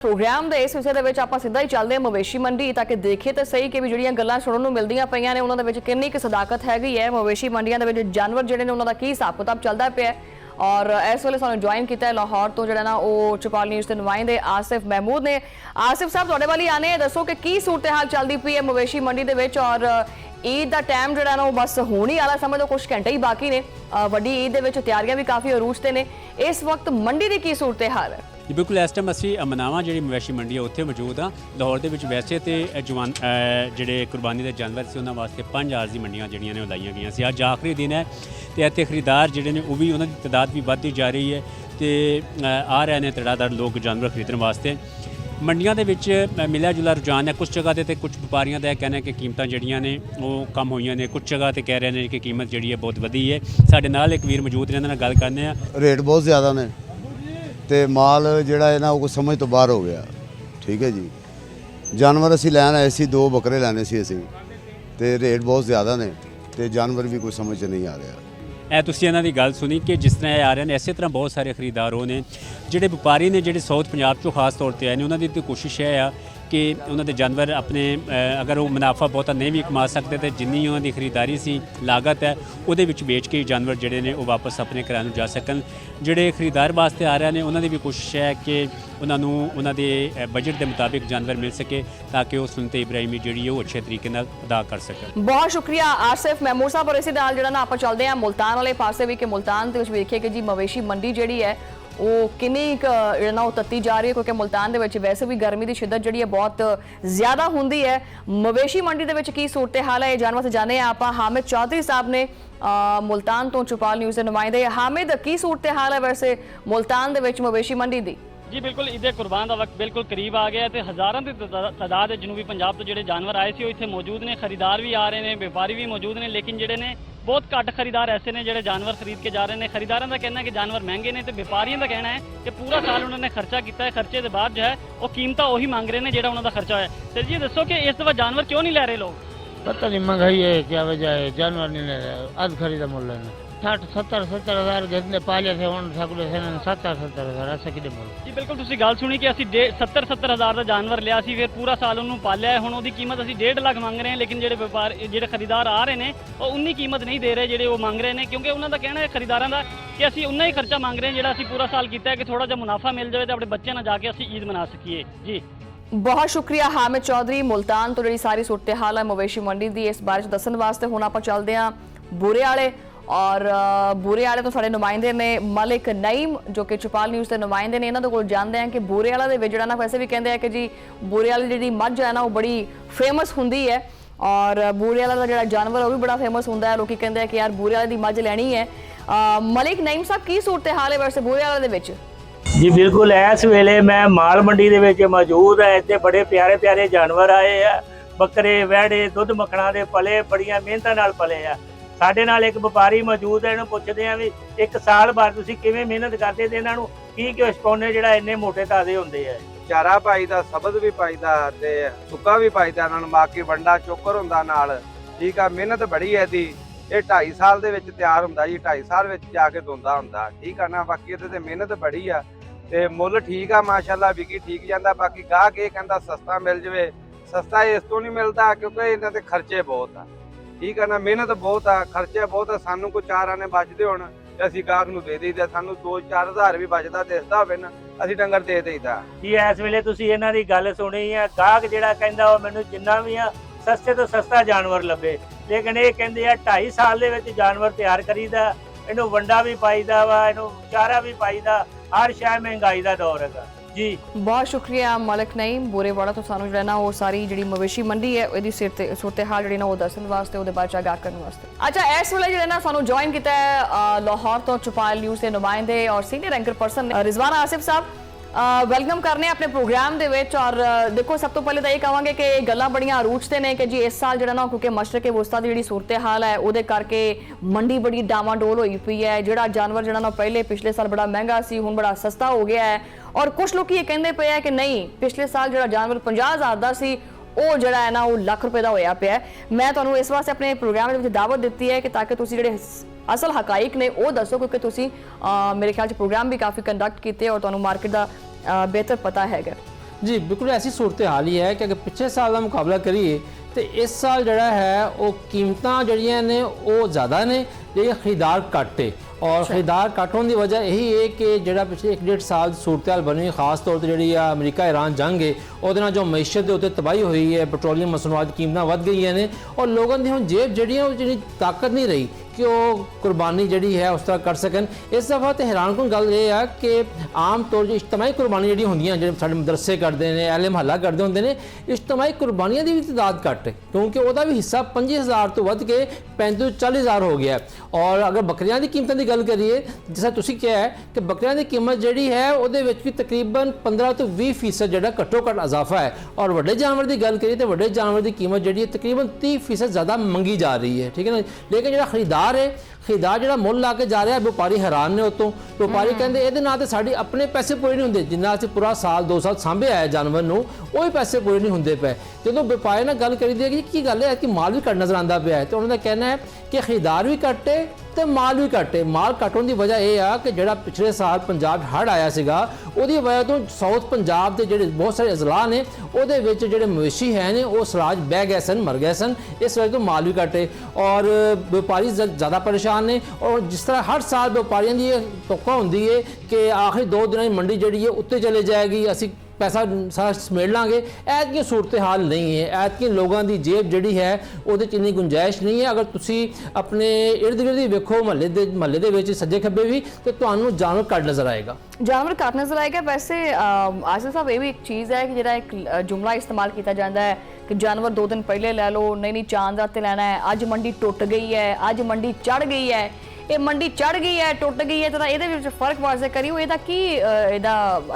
Programme ਦੇ ਇਸ ਹਿੱਸੇ ਦੇ ਵਿੱਚ ਆਪਾਂ ਸਿੱਧਾ ਹੀ ਚੱਲਦੇ ਹਾਂ ਮਵੇਸ਼ੀ ਮੰਡੀ ਤਾਂ ਕਿ ਦੇਖੀਏ ਤਾਂ ਸਹੀ ਕਿ ਵੀ ਜਿਹੜੀਆਂ ਗੱਲਾਂ ਸੁਣਨ ਨੂੰ ਮਿਲਦੀਆਂ ਪਈਆਂ ਨੇ ਉਹਨਾਂ ਦੇ ਵਿੱਚ ਕਿੰਨੀ ਕੁ ਸਦਾਕਤ ਹੈਗੀ ਹੈ। ਮਵੇਸ਼ੀ ਮੰਡੀਆਂ ਦੇ ਵਿੱਚ ਜਾਨਵਰ ਜਿਹੜੇ ਨੇ ਉਹਨਾਂ ਦਾ ਕੀ ਹਿਸਾਬ ਕਿਤਾਬ ਚੱਲਦਾ ਪਿਆ और इस वे सानू ज्वाइन किया है लाहौर तो जो चौपाल न्यूज़ के नुमाइंदे आसिफ महमूद ने। आसिफ साहब तुहाडे वाली आने दसो कि की सूरत हाल चलती पई है मवेशी मंडी दे विच और ईद का टाइम जो है बस होने वाला समझ लो कुछ घंटे ही बाकी ने वड्डी ईद दे विच तैयारियां भी काफ़ी अरूज ते ने इस वक्त मंडी की की सूरत हाल है? जी बिल्कुल इस टाइम असी मनावा जी मवेशी मंडी है उत्थे मौजूद हाँ। लाहौर के वैसे तो जवान जोड़े कुरबानी के जानवर से उन्होंने वास्ते 5 आरजी मंडियां जड़ियाँ ने लाइया गई सी। अज आखिरी दिन है तो इतने खरीदार जोड़े ने भी उन्होंने तादाद भी बढ़ती जा रही है तो आ रहे हैं तड़ादार लोग जानवर खरीदने वास्ते। मंडियां दे विच मिलिया जुला रुझान है कुछ जगह ते कुछ व्यापारियों का कहना है कि कीमतां जड़ियां ने वो कम हुई ने, कुछ जगह ते कह रहे हैं कि कीमत जी है बहुत वधी है। साडे नाल एक वीर मौजूद ने गल करने रेट बहुत ज़्यादा ने तो माल जोड़ा है ना वो समझ तो बाहर हो गया। ठीक है जी, जानवर असी लैन आए सी 2 बकरे लैने सी असी तो रेट बहुत ज़्यादा ने तो जानवर भी कोई समझ नहीं आ रहा। ਇਹ ਤੁਸੀਂ ਇਹਨਾਂ ਦੀ ਗੱਲ ਸੁਣੀ ਕਿ ਜਿਸ ਤਰ੍ਹਾਂ ਇਹ ਆ ਰਹੇ ਨੇ ਇਸੇ ਤਰ੍ਹਾਂ ਬਹੁਤ ਸਾਰੇ ਖਰੀਦਦਾਰ ਉਹ ਨੇ ਜਿਹੜੇ ਵਪਾਰੀ ਨੇ ਜਿਹੜੇ ਸਾਊਥ ਪੰਜਾਬ ਚੋਂ ਖਾਸ ਤੌਰ ਤੇ ਆਏ ਨੇ। ਉਹਨਾਂ ਦੀ ਤਾਂ ਕੋਸ਼ਿਸ਼ ਇਹ ਆ ਕਿ ਉਹਨਾਂ ਦੇ ਜਾਨਵਰ ਆਪਣੇ ਅਗਰ ਉਹ ਮੁਨਾਫਾ ਬਹੁਤਾ ਨਹੀਂ ਵੀ ਕਮਾ ਸਕਦੇ ਤੇ ਜਿੰਨੀ ਉਹਨਾਂ ਦੀ ਖਰੀਦਦਾਰੀ ਸੀ ਲਾਗਤ ਹੈ ਉਹਦੇ ਵਿੱਚ ਵੇਚ ਕੇ ਜਾਨਵਰ ਜਿਹੜੇ ਨੇ ਉਹ ਵਾਪਸ ਆਪਣੇ ਘਰਾਂ ਨੂੰ ਜਾ ਸਕਣ। ਜਿਹੜੇ ਖਰੀਦਦਾਰ ਵਾਸਤੇ ਆ ਰਹੇ ਨੇ ਉਹਨਾਂ ਦੀ ਵੀ ਕੋਸ਼ਿਸ਼ ਹੈ ਕਿ ਉਹਨਾਂ ਨੂੰ ਉਹਨਾਂ ਦੇ ਬਜਟ ਦੇ ਮੁਤਾबिक ਜਾਨਵਰ ਮਿਲ ਸਕੇ ਤਾਂ ਕਿ ਉਹ ਸੁਨਨਤ ਇਬਰਾਹੀਮੀ ਜਿਹੜੀ ਹੈ ਉਹ ਅੱਛੇ ਤਰੀਕੇ ਨਾਲ ਅਦਾ ਕਰ ਸਕਣ। ਬਹੁਤ ਸ਼ੁਕਰੀਆ ਆਸਿਫ ਮਹਿਮੂਦ ਸਾਹਿਬ। ਔਰ ਇਸੇ ਨਾਲ ਜਿਹੜਾ ਨਾ ਆਪਾਂ ਚੱਲਦੇ ਹਾਂ ਮੁਲਤਾਨ ਵਾਲੇ ਪਾਸੇ ਵੀ ਕਿ ਮੁਲਤਾਨ ਦੇ ਵਿੱਚ ਵੇਖੀਏ ਕਿ ਜੀ ਮਵੇਸ਼ੀ ਮੰਡੀ ਜਿਹੜੀ ਹੈ ਉਹ ਕਿੰਨੀ ਜਿਹੜਾ ਨਾ ਉਹ ਤੱਤੀ ਜਾ ਰਹੀ ਹੈ ਕਿਉਂਕਿ ਮੁਲਤਾਨ ਦੇ ਵਿੱਚ ਵੈਸੇ ਵੀ ਗਰਮੀ ਦੀ ਸ਼ਿੱਦਤ ਜਿਹੜੀ ਹੈ ਬਹੁਤ ਜ਼ਿਆਦਾ ਹੁੰਦੀ ਹੈ। ਮਵੇਸ਼ੀ ਮੰਡੀ ਦੇ ਵਿੱਚ ਕੀ ਸੂਰਤ ਹਾਲ ਹੈ ਇਹ ਜਾਣਨ ਵਾਸਤੇ ਜਾਣੇ ਆਪਾਂ ਹਾमिद चौधरी साहब ने मुल्तान तो चौपाल न्यूज़ के नुमाइंदे। हामिद की सूरत हाल है वैसे मुल्तान दे विच मवेशी मंडी दी? जी बिल्कुल ईद कुरबान का वक्त बिल्कुल करीब आ गया है। हज़ारों की तादाद जनूबी पंजाब तो जो जानवर आए थे इतने मौजूद ने, खरीदार भी आ रहे हैं, व्यापारी भी मौजूद ने, लेकिन जोड़े ने बहुत घट खरीदार ऐसे ने जोड़े जानवर खरीद के जा रहे हैं। खरीदारों का कहना है कि जानवर महंगे ने तो व्यापारियों का कहना है कि पूरा साल उन्होंने खर्चा किया है, खर्चे के बाद जो है वो कीमत वही मांग रहे हैं जो उन्होंने खर्चा है। तो जी दसो कि इस दफा जानवर क्यों नहीं लै रहे लोग? पता नहीं महंगाई है क्या वजह है, जानवर नहीं ले रहे। अध खरीदा मुल लेना 60-70 हज़ार जितने पाले थे उन सकले 70-70 हज़ार ऐसा कि मुल। जी बिल्कुल तुसी गल सुनी कि असी 70-70 हज़ार का जानवर लिया सी फिर पूरा साल उन्होंने पालिया है। हुण उहदी कीमत असी 1.5 लाख मांग रहे हैं, लेकिन जो व्यापार जो खरीदार आ रहे हैं वो उन्नी कीमत नहीं दे रहे जो मांग रहे हैं, क्योंकि उन्होंने कहना है खरीदारों का कि असी उन्ना ही खर्चा मांग रहे हैं जो असी पूरा साल किया है कि थोड़ा जिहा मुनाफा मिल जाए तो अपने बच्चे ना जाके असी ईद मना सकीए। जी बहुत शुक्रिया हामिद चौधरी मुल्तान तो जी सारी सूरत हाल है मवेशी मंडी की इस बारे दसन वास्ते। हुण आपां चलदे हां बूरे वाले और बूरे वाले तो साडे नुमाइंदे ने मलिक नईम जो कि चौपाल न्यूज़ के नुमाइंदे ने। इन्हां दे कोल जाणदे हैं कि बूरे वाला दे विच जिहड़ा ना वैसे भी कहंदे हैं कि जी बूरे वाली जिहड़ी मੱਝ है ना वो बड़ी फेमस हुंदी है और बूरे वाला दा जिहड़ा जानवर वो भी बड़ा फेमस हुंदा है। लोग कहंदे हैं कि यार बूरे वाले दी मੱਝ लैनी है। मलिक नईम साहब की सूरत हाल है वैसे बूरे वाले दे विच? जी बिल्कुल इस वेले मैं माल मंडी दे विच मौजूद है। इत्थे बड़े प्यारे प्यारे जानवर आए हैं, बकरे वैड़े दुध मक्खणा दे पले बड़ियां मेहनतां नाल पले आ। ਸਾਡੇ ਨਾਲ ਇੱਕ ਵਪਾਰੀ ਮੌਜੂਦ ਹੈ, ਇਹਨੂੰ ਪੁੱਛਦੇ ਆ ਵੀ ਇੱਕ ਸਾਲ ਬਾਅਦ ਤੁਸੀਂ ਕਿਵੇਂ ਮਿਹਨਤ ਕਰਦੇ ਤੇ ਇਹਨਾਂ ਨੂੰ ਕੀ ਕਿਉਂ ਸਪੌਨੇ ਜਿਹੜਾ ਇੰਨੇ ਮੋਟੇ ਤਾਜ਼ੇ ਹੁੰਦੇ ਆ? ਚਾਰਾ ਪਾਈਦਾ, ਸਬਜ਼ ਵੀ ਪਾਈਦਾ ਤੇ ਸੁੱਕਾ ਵੀ ਪਾਈਦਾ ਇਹਨਾਂ ਨੂੰ, ਬਾਕੀ ਵੰਡਾ ਚੋਕਰ ਹੁੰਦਾ ਨਾਲ। ਠੀਕ ਆ, ਮਿਹਨਤ ਬੜੀ ਹੈ ਇਹਦੀ। ਇਹ 2.5 ਸਾਲ ਦੇ ਵਿੱਚ ਤਿਆਰ ਹੁੰਦਾ ਜੀ, 2.5 ਸਾਲ ਵਿੱਚ ਜਾ ਕੇ ਦੋਂਦਾ ਹੁੰਦਾ। ਠੀਕ ਆ ਨਾ, ਬਾਕੀ ਇਹਦੇ ਤੇ ਮਿਹਨਤ ਬੜੀ ਆ ਤੇ ਮੁੱਲ ਠੀਕ ਆ ਮਾਸ਼ਾਅੱਲਾ, ਵਿਕੀ ਠੀਕ ਜਾਂਦਾ। ਬਾਕੀ ਗਾਹਕ ਇਹ ਕਹਿੰਦਾ ਸਸਤਾ ਮਿਲ ਜਵੇ, ਸਸਤਾ ਇਸ ਤੋਂ ਨਹੀਂ ਮਿਲਦਾ ਕਿਉਂਕਿ ਇਹਨਾਂ ਦੇ ਖਰਚੇ ਬਹੁਤ ਆ। ठीक है ना, मेहनत बहुत है, खर्चे बहुत है। सानू कोई 4 आने बचते हो असी गाहक नूं दे दईदा, सानू 2-4 हज़ार भी बचदा दिसदा होवे ना असी डंगर दे दईदा। जी इस वेले तुसीं इन्हां दी गल सुनी है, गाहक जिहड़ा कहंदा ओ मैनूं जिन्ना भी आ सस्ते तो सस्ता जानवर लभे, लेकिन ये कहंदे आ 2.5 साल दे विच जानवर तैयार करीदा, इहनूं वंडा भी पाईदा वा, इहनूं चारा भी पाईदा, हर शै महंगाई दा दौर है जी। बहुत शुक्रिया मलिक नईम बूरे वाला तो सानू जो ना वो सारी जी मवेशी मंडी है इहदी सूरत हाल जी ना वो दसन वास्ते उहदे बाद आगाह करने वास्ते। अच्छा इस वेले जो ना सानू ज्वाइन किया है लाहौर तो चौपाल न्यूज़ के नुमाइंदे और senior anchor person Rizwan Asif साहब वेलकम करने अपने प्रोग्राम दे विच। और देखो सब तो पहले तो ये कहांगे कि गल्लां बड़ियां अरूजते ने कि जी इस साल जो ना क्योंकि मशरक़े वुस्ता दी जी सूरत हाल है उहदे करके मंडी बड़ी डावाडोल होई पई है। जिहड़ा जानवर जो ना पहले पिछले साल बड़ा महंगा सी हुण बड़ा सस्ता हो गया है और कुछ लोग ये कहते पे है कि नहीं पिछले साल जो जानवर 50,000 का सी वो जो है ना वो लाख रुपए का होया पिया है। मैं तुहानू इस वास्ते अपने प्रोग्राम में दावत दी है कि ताकि तुसीं जिहड़े असल हकाइक ने वो दसो क्योंकि तुसीं मेरे ख्याल प्रोग्राम भी काफ़ी कंडक्ट किए और तुहानू मार्केट का बेहतर पता है। जी बिल्कुल ऐसी सूरत हाल ही है कि अगर पिछले साल का मुकाबला करिए तो इस साल जड़ा है वो कीमतां जड़ियां ने वो ज़्यादा ने लेकिन खरीदार घट है और खरीदार घट होने की वजह यही है कि जड़ा पिछले 1.5 साल सूरत हाल बनी हुई खास तौर पर जी अमरीका ईरान जंग है वो जो मैशत के उत्ते तबाही हुई है पेट्रोलियम मसनूआत कीमतां वध गई ने और लोगों की हुण जेब जी ताकत नहीं रही कि वो कुर्बानी जी है उस तरह कर सकन। इस दफ़ा तो हैरानकुन गल ये है कि आम तौर पर इज्तमाही कुर्बानी जी होंदियां जो साडे मदरसे करते हैं अहले महल्ला करते होंगे ने इज्तमाही कुर्बानियां की भी तादाद घट है क्योंकि वह भी हिस्सा 25,000 तो वध के 35-40,000 हो गया है। और अगर बकरियां की कीमतों की गल करिए जैसा तुसीं कहा है कि बकरियां की कीमत जी है वो भी तकरीबन 15 तो 20% जो घट्टो घट इजाफा है और वड्डे जानवर की गल करिए तो वड्डे जानवर की कीमत जी तकरीबन 30% ज़्यादा मंगी जा रही है, ठीक है ना। लेकिन जो खरीदार है खरीदार जो मुल ला के जा रहा है व्यापारी हैरान ने उतों व्यापारी कहते ये तो साढ़े अपने पैसे पूरे नहीं होंगे जिन्ना असीं पूरा साल 2 साल सांभे आए जानवर नूं वो ही पैसे पूरे नहीं होंगे पे। जो व्यापारी ने गल करी दी कि गल है कि माल भी घट नज़र आता पाया है तो उन्होंने कहना है कि खरीदार भी घट है तो माल भी घट है। माल घट होने की वजह यह है कि जो पिछले साल पंजाब हड़ आया सीगा उसकी वजह तो साउथ पंजाब के जोड़े बहुत सारे अजला ने वो जोड़े मवेशी है ने वो सराज बह गए सन मर गए सन इस वजह तो माल भी घट है और व्यापारी ज़्यादा परेशान ने। और जिस तरह हर साल व्यापारियों की तोखा होंगी है कि आखिरी 2 दिन की मंडी जी है उत्ते चले जाएगी असी पैसा सारा समेट लाँगे। ऐतकी सूरत हाल नहीं है, ऐतकी लोगों की जेब जी है वो इन्नी गुंजाइश नहीं है। अगर तुसी अपने इर्द गिर्द वेखो महल्ले दे सज्जे खब्बे भी तो तुहानूं जानवर घट नज़र आएगा, जानवर घट नज़र आएगा। वैसे आसिफ साहब ये भी एक चीज़ है कि जो एक जुमला इस्तेमाल किया जाता है कि जानवर 2 दिन पहले लै लो, नहीं चांद रात लैना है, अज मंडी टुट गई है, अज मंडी चढ़ गई है, ये मंडी चढ़ गई है टुट गई है तो ये फर्क वाजे करियो ਇਹਦਾ ਕੀ ਇਹਦਾ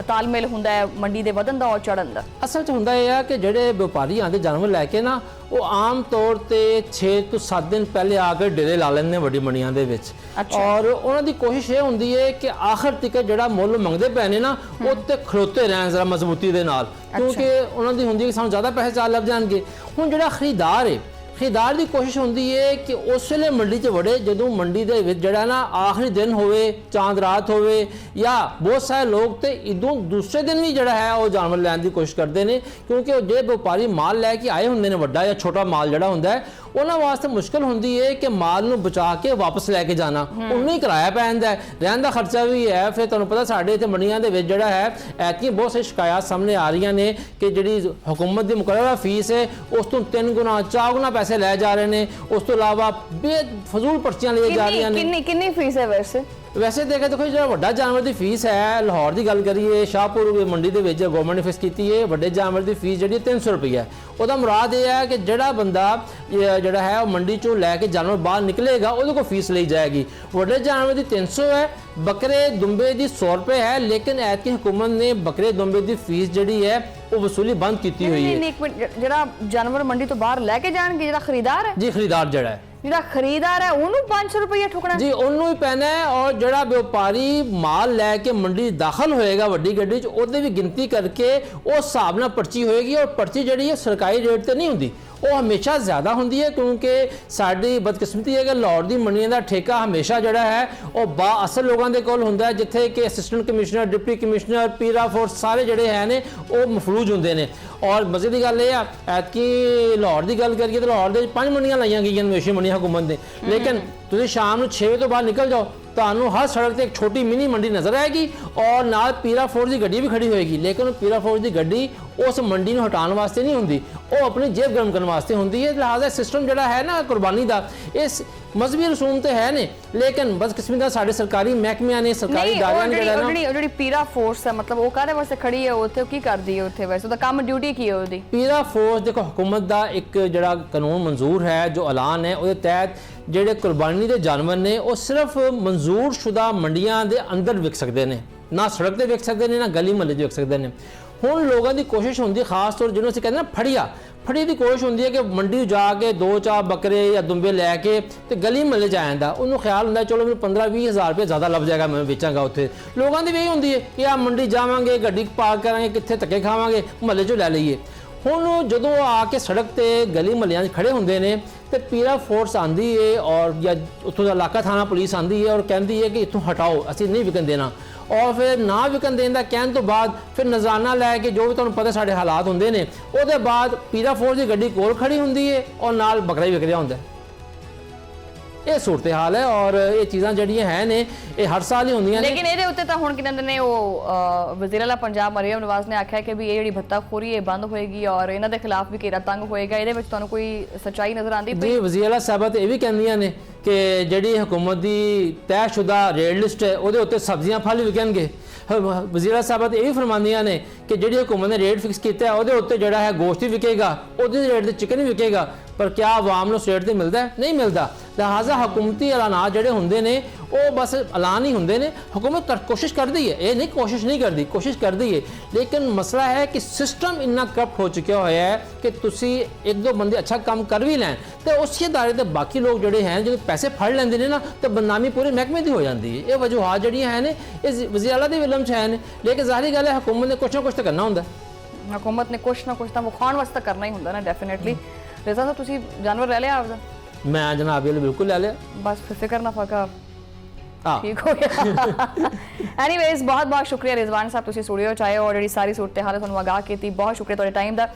ਤਾਲਮੇਲ ਹੁੰਦਾ ਹੈ ਮੰਡੀ ਦੇ ਵਧਣ ਦਾ ਔਰ ਚੜਨ ਦਾ। असल च ਹੁੰਦਾ ਇਹ ਆ ਕਿ ਜਿਹੜੇ ਵਪਾਰੀ ਆਂਦੇ ਜਾਨਵਰ ਲੈ ਕੇ ਨਾ ਉਹ ਆਮ ਤੌਰ ਤੇ 6 ਤੋਂ 7 ਦਿਨ ਪਹਿਲੇ ਆ ਕੇ ਡੇਰੇ ਲਾ ਲੈਂਦੇ ਵੱਡੀ ਮੰਡੀਆਂ ਦੇ ਵਿੱਚ ਔਰ ਉਹਨਾਂ ਦੀ ਕੋਸ਼ਿਸ਼ ਇਹ ਹੁੰਦੀ ਹੈ ਕਿ ਆਖਰ ਤੱਕ ਜਿਹੜਾ ਮੁੱਲ ਮੰਗਦੇ ਪਏ ਨੇ ਨਾ ਉਹ ਤੇ ਖਲੋਤੇ ਰਹਿਣ ਜ਼ਰਾ ਮਜ਼ਬੂਤੀ ਦੇ ਨਾਲ ਕਿਉਂਕਿ ਉਹਨਾਂ ਦੀ ਹੁੰਦੀ ਹੈ ਕਿ ਸਾਨੂੰ ਜ਼ਿਆਦਾ ਪੈਸੇ ਚਾਲ ਲੱਭ ਜਾਣਗੇ। ਹੁਣ ਜਿਹੜਾ ਖਰੀਦਾਰ ਹੈ खरीदार की कोशिश होती है कि उस वे मंडी च वड़े जो मंडी के जड़ा ना आखिरी दिन होवे चांद रात होवे या बहुत सारे लोग तो इदों दूसरे दिन भी जड़ा है वो जानवर लैन की कोशिश करते हैं क्योंकि जो व्यापारी माल लैके आए होंगे ने वड्डा या छोटा माल जड़ा होंदा है उन्होंने वास्ते मुश्किल होंगी है कि माल नूं बचा के वापस लैके जाना उन्हें ही किराया पैंदा है रहन का खर्चा भी है। फिर तुहानूं पता साडे इत्थे मंडियां दे विच जड़ा है ऐतकी बहुत सारी शिकायत सामने आ रही ने कि जिहड़ी हुकूमत की मुकर्ररा फीस है उस तो 3 गुना 4 गुना पैसे लै जा रहे हैं। उस तो इलावा बेफजूल पर्चियां ली जा रही हैं। कितनी फीस है वैसे देखा देखो जो वड्डा जानवर की फीस है लाहौर की गल करिए शाहपुर मंडी के गवर्नमेंट ने फिक्स की है वड्डे जानवर की फीस जी 300 रुपये है। वह मुराद यह है कि जोड़ा बंदा जोड़ा है वह मंडी चो लैके जानवर बाहर निकलेगा वो को फीस ली जाएगी। वड्डे जानवर की 300 है, बकरे दुंबे की 100 रुपये है। लेकिन ऐतकी हुकूमत ने बकरे दुंबे की फीस जी है वो वसूली बंद की हुई है। जो जानवर मंडी तो बाहर लैके जाएंगे जो खरीदार है जी खरीदार जड़ा है ਜਿਹੜਾ ਖਰੀਦਾਰ ਹੈ ਉਹਨੂੰ 500 ਰੁਪਏ ਠੁਕਣਾ ਜੀ ਉਹਨੂੰ ਹੀ ਪੈਣਾ ਹੈ। ਔਰ ਜਿਹੜਾ ਵਪਾਰੀ ਮਾਲ ਲੈ ਕੇ ਮੰਡੀ ਦਾਖਲ ਹੋਏਗਾ ਵੱਡੀ ਗੱਡੀ 'ਚ ਉਹਦੇ ਵੀ ਗਿਣਤੀ ਕਰਕੇ ਉਸ ਹਿਸਾਬ ਨਾਲ ਪਰਚੀ ਹੋਏਗੀ ਔਰ ਪਰਚੀ ਜਿਹੜੀ ਹੈ ਸਰਕਾਰੀ ਰੇਟ ਤੇ ਨਹੀਂ ਹੁੰਦੀ ਉਹ ਹਮੇਸ਼ਾ ਜ਼ਿਆਦਾ ਹੁੰਦੀ ਹੈ ਕਿਉਂਕਿ ਸਾਡੀ ਬਦਕਿਸਮਤੀ ਹੈ ਕਿ ਲਾਹੌਰ ਦੀ ਮੰਡੀਆਂ ਦਾ ਠੇਕਾ ਹਮੇਸ਼ਾ ਜਿਹੜਾ ਹੈ ਉਹ ਬਾ ਅਸਲ ਲੋਕਾਂ ਦੇ ਕੋਲ ਹੁੰਦਾ ਹੈ ਜਿੱਥੇ ਕਿ ਅਸਿਸਟੈਂਟ ਕਮਿਸ਼ਨਰ ਡਿਪਟੀ ਕਮਿਸ਼ਨਰ ਪੀਰਾ ਫੋਰਸ ਸਾਰੇ ਜਿਹੜੇ ਹੈ ਨੇ ਉਹ ਮਫਲੂਜ ਹੁੰਦੇ ਨੇ। ਔਰ ਮਜ਼ੇ ਦੀ ਗੱਲ ਇਹ ਆ ਐਤਕੀ ਲਾਹੌਰ ਦੀ ਗੱਲ ਕਰੀਏ ਤਾਂ ਲਾਹੌਰ ਦੇ 5 ਮੰਡੀਆਂ ਲਾਈਆਂ ਗਈਆਂ ਮਵੇਸ਼ੀ ਮੰਡੀਆਂ हुकूमत ने। लेकिन तुसीं शाम को 6 बजे तो बाहर निकल जाओ तो हर सड़क से एक छोटी मिनी मंडी नज़र आएगी और नाल पीरा फोर्स की गड्डी भी खड़ी होएगी। लेकिन पीरा फोर्स की गड्डी उस मंडी को हटाने वास्ते नहीं होंगी वो अपनी जेब गर्म करने वास्ते होंगी है। लिहाजा सिस्टम जोड़ा है ना कुर्बानी का इस मजहबी रसूम तो है ने लेकिन बदकिस्मती का साढ़े सरकारी महकमे ने सरकारी इदारे पीरा फोर्स है मतलब वो काहदे वास्ते खड़ी है उत्थे की करदी है उत्थे वैसे तो काम ड्यूटी की है ओदी पीरा फोर्स देखो हुकूमत का एक जड़ा कानून मंजूर है जो ऐलान है उसके तहत ਜਿਹੜੇ ਕੁਰਬਾਨੀ ਦੇ ਜਾਨਵਰ ਨੇ ਉਹ ਸਿਰਫ ਮਨਜ਼ੂਰ ਸ਼ੁਦਾ ਮੰਡੀਆਂ ਦੇ ਅੰਦਰ ਵਿਕ ਸਕਦੇ ਨੇ ਨਾ ਸੜਕ ਤੇ ਵਿਕ ਸਕਦੇ ਨੇ ਨਾ ਗਲੀ ਮੁਹੱਲੇ 'ਚ ਵਿਕ ਸਕਦੇ ਨੇ। ਹੁਣ ਲੋਕਾਂ ਦੀ ਕੋਸ਼ਿਸ਼ ਹੁੰਦੀ ਖਾਸ ਤੌਰ ਜਿਹਨੂੰ ਅਸੀਂ ਕਹਿੰਦੇ ਨਾ ਫੜੀ ਦੀ ਕੋਸ਼ਿਸ਼ ਹੁੰਦੀ ਹੈ ਕਿ ਮੰਡੀ ਜਾ ਕੇ 2-4 ਬੱਕਰੇ ਜਾਂ ਦੁੰਬੇ ਲੈ ਕੇ ਤੇ ਗਲੀ ਮੁਹੱਲੇ 'ਚ ਆ ਜਾਂਦਾ ਉਹਨੂੰ ਖਿਆਲ ਹੁੰਦਾ ਚਲੋ ਮੈਨੂੰ 15-20 ਹਜ਼ਾਰ ਰੁਪਏ ਜ਼ਿਆਦਾ ਲੱਭ ਜਾਏਗਾ ਮੈਂ ਵੇਚਾਂਗਾ ਉੱਥੇ। ਲੋਕਾਂ ਦੀ ਵੀ ਇਹੀ ਹੁੰਦੀ ਹੈ ਕਿ ਆ ਮੰਡੀ ਜਾਵਾਂਗੇ ਗੱਡੀ ਪਾਰਕ ਕਰਾਂਗੇ ਕਿੱਥੇ ਧੱਕੇ ਖਾਵਾਂਗੇ ਮੁਹੱਲੇ 'ਚੋਂ ਲੈ ਲਈਏ। ਹੁਣ ਜਦੋਂ ਆ ਕੇ ਸੜਕ ਤੇ ਗਲੀ ਮੁਹੱਲਿਆਂ 'ਚ ਖੜੇ ਹੁੰਦੇ ਨੇ ਤੇ ਪੀਰਾ ਫੋਰਸ ਆਂਦੀ ਹੈ ਔਰ ਜਾਂ ਉੱਥੋਂ ਦਾ ਇਲਾਕਾ ਥਾਣਾ ਪੁਲਿਸ ਆਂਦੀ ਹੈ ਔਰ ਕਹਿੰਦੀ ਹੈ ਕਿ ਇੱਥੋਂ ਹਟਾਓ ਅਸੀਂ ਨਹੀਂ ਵਿਕਣ ਦੇਣਾ। ਔਰ ਫਿਰ ਨਾ ਵਿਕਣ ਦੇਣ ਦਾ ਕਹਿਣ ਤੋਂ ਬਾਅਦ ਫਿਰ ਨਜ਼ਾਨਾ ਲੈ ਕੇ ਜੋ ਵੀ ਤੁਹਾਨੂੰ ਪਤਾ ਸਾਡੇ ਹਾਲਾਤ ਹੁੰਦੇ ਨੇ, ਉਹਦੇ ਬਾਅਦ ਪੀਰਾ ਫੋਰਸ ਦੀ ਗੱਡੀ ਕੋਲ ਖੜੀ ਹੁੰਦੀ ਹੈ ਔਰ ਨਾਲ ਬੱਕਰਾ ਹੀ ਵਿਕ ਰਿਹਾ ਹੁੰਦਾ। ਇਹ ਸੂਰਤ ਹਾਲ ਹੈ ਔਰ ਇਹ ਚੀਜ਼ਾਂ ਜਿਹੜੀਆਂ ਹੈ ਨੇ ਇਹ ਹਰ ਸਾਲ ਹੀ ਹੁੰਦੀਆਂ ਨੇ। ਲੇਕਿਨ ਇਹਦੇ ਉੱਤੇ ਤਾਂ ਹੁਣ ਕੀ ਕਹਿੰਦੇ ਨੇ ਉਹ ਵਜ਼ੀਰ ਆਲਾ ਪੰਜਾਬ ਮਰੀਮ ਨਵਾਜ਼ ਨੇ ਆਖਿਆ ਕਿ ਵੀ ਇਹ ਜਿਹੜੀ ਭੱਤਾਖੋਰੀ ਇਹ ਬੰਦ ਹੋਏਗੀ ਔਰ ਇਹਨਾਂ ਦੇ ਖਿਲਾਫ ਵੀ ਘੇਰਾ ਤੰਗ ਹੋਏਗਾ। ਇਹਦੇ ਵਿੱਚ ਤੁਹਾਨੂੰ ਕੋਈ ਸੱਚਾਈ ਨਜ਼ਰ ਆਉਂਦੀ ਪਈ? ਜੀ ਵਜ਼ੀਰ ਆਲਾ ਸਾਹਿਬਾ ਤੇ ਇਹ ਵੀ ਕਹਿੰਦੀਆਂ ਨੇ ਕਿ ਜਿਹੜੀ ਹੁਕੂਮਤ ਦੀ ਤੈਅਸ਼ੁਦਾ ਰੇਟ ਲਿਸਟ ਹੈ ਉਹਦੇ ਉੱਤੇ ਸਬਜ਼ੀਆਂ ਫਲ ਵਿਕਣਗੇ। ਵਜ਼ੀਰ ਆਲਾ ਸਾਹਿਬਾ ਤੇ ਇਹ ਵੀ ਫਰਮਾਉਂਦੀਆਂ ਨੇ ਕਿ ਜਿਹੜੀ ਹੁਕੂਮਤ ਨੇ ਰੇਟ ਫਿਕਸ ਕੀਤਾ ਹੈ ਉਹਦੇ ਉੱਤੇ ਜਿਹੜਾ ਹੈ ਗੋਸ਼ਤ ਵੀ ਵਿਕੇਗਾ, ਉਹਦੇ ਰੇਟ ਤੇ ਚਿਕਨ ਵੀ ਵਿਕੇਗਾ। ਪਰ ਕਿਆ ਆਵਾਮ ਨੂੰ ਉਸ ਰੇਟ ਤੇ ਮਿਲਦਾ ਹੈ? ਨਹੀਂ ਮਿਲਦਾ। ਲਿਹਾਜ਼ਾ ਹਕੂਮਤੀ ਐਲਾਨਾਤ ਜਿਹੜੇ ਹੁੰਦੇ ਨੇ ਉਹ ਬਸ ਐਲਾਨ ਹੀ ਹੁੰਦੇ ਨੇ। ਹੁਕੂਮਤ ਕੋਸ਼ਿਸ਼ ਕਰਦੀ ਹੈ, ਇਹ ਨਹੀਂ ਕੋਸ਼ਿਸ਼ ਨਹੀਂ ਕਰਦੀ, ਕੋਸ਼ਿਸ਼ ਕਰਦੀ ਹੈ, ਲੇਕਿਨ ਮਸਲਾ ਹੈ ਕਿ ਸਿਸਟਮ ਇੰਨਾ ਕਰਪਟ ਹੋ ਚੁੱਕਿਆ ਹੋਇਆ ਹੈ ਕਿ ਤੁਸੀਂ ਇੱਕ ਦੋ ਬੰਦੇ ਅੱਛਾ ਕੰਮ ਕਰ ਵੀ ਲੈਣ ਤੇ ਉਸੇ ਦਾਇਰੇ ਤੇ ਬਾਕੀ ਲੋਕ ਜਿਹੜੇ ਹਨ ਜਦੋਂ ਪੈਸੇ ਫੜ ਲੈਂਦੇ ਨੇ ਨਾ ਤਾਂ ਬਦਨਾਮੀ ਪੂਰੇ ਮਹਿਕਮੇ ਦੀ ਹੋ ਜਾਂਦੀ ਹੈ। ਇਹ ਵਜੂਹਾਤ ਜਿਹੜੀਆਂ ਹਨ ਇਹ ਵਜ਼ੀਰ ਆਲਾ ਦੇ ਇਲਮ 'ਚ ਹਨ, ਲੇਕਿਨ ਜ਼ਾਹਿਰ ਗੱਲ ਹੈ ਹੁਕੂਮਤ ਨੇ ਕੁਛ ਨਾ ਕੁਛ ਤਾਂ ਕਰਨਾ ਹੁੰਦਾ। हुकूमत ने कुछ ना कुछ तो विखाण वास्ते करना ही होंगे ना डेफिनेटली। रिजवान साहब तुसी जानवर ले लिया आपदा? मैं जनाब ये बिल्कुल ले लिया। बस फिर फिक्र ना फका हाँ ठीक हो गया। एनीवेज बहुत बहुत शुक्रिया रिजवान साहब तुसी स्टूडियो च आए और जी सारी सूरत हाल तुहानू आगाह कीती। बहुत शुक्रिया तुहाडे टाइम दा।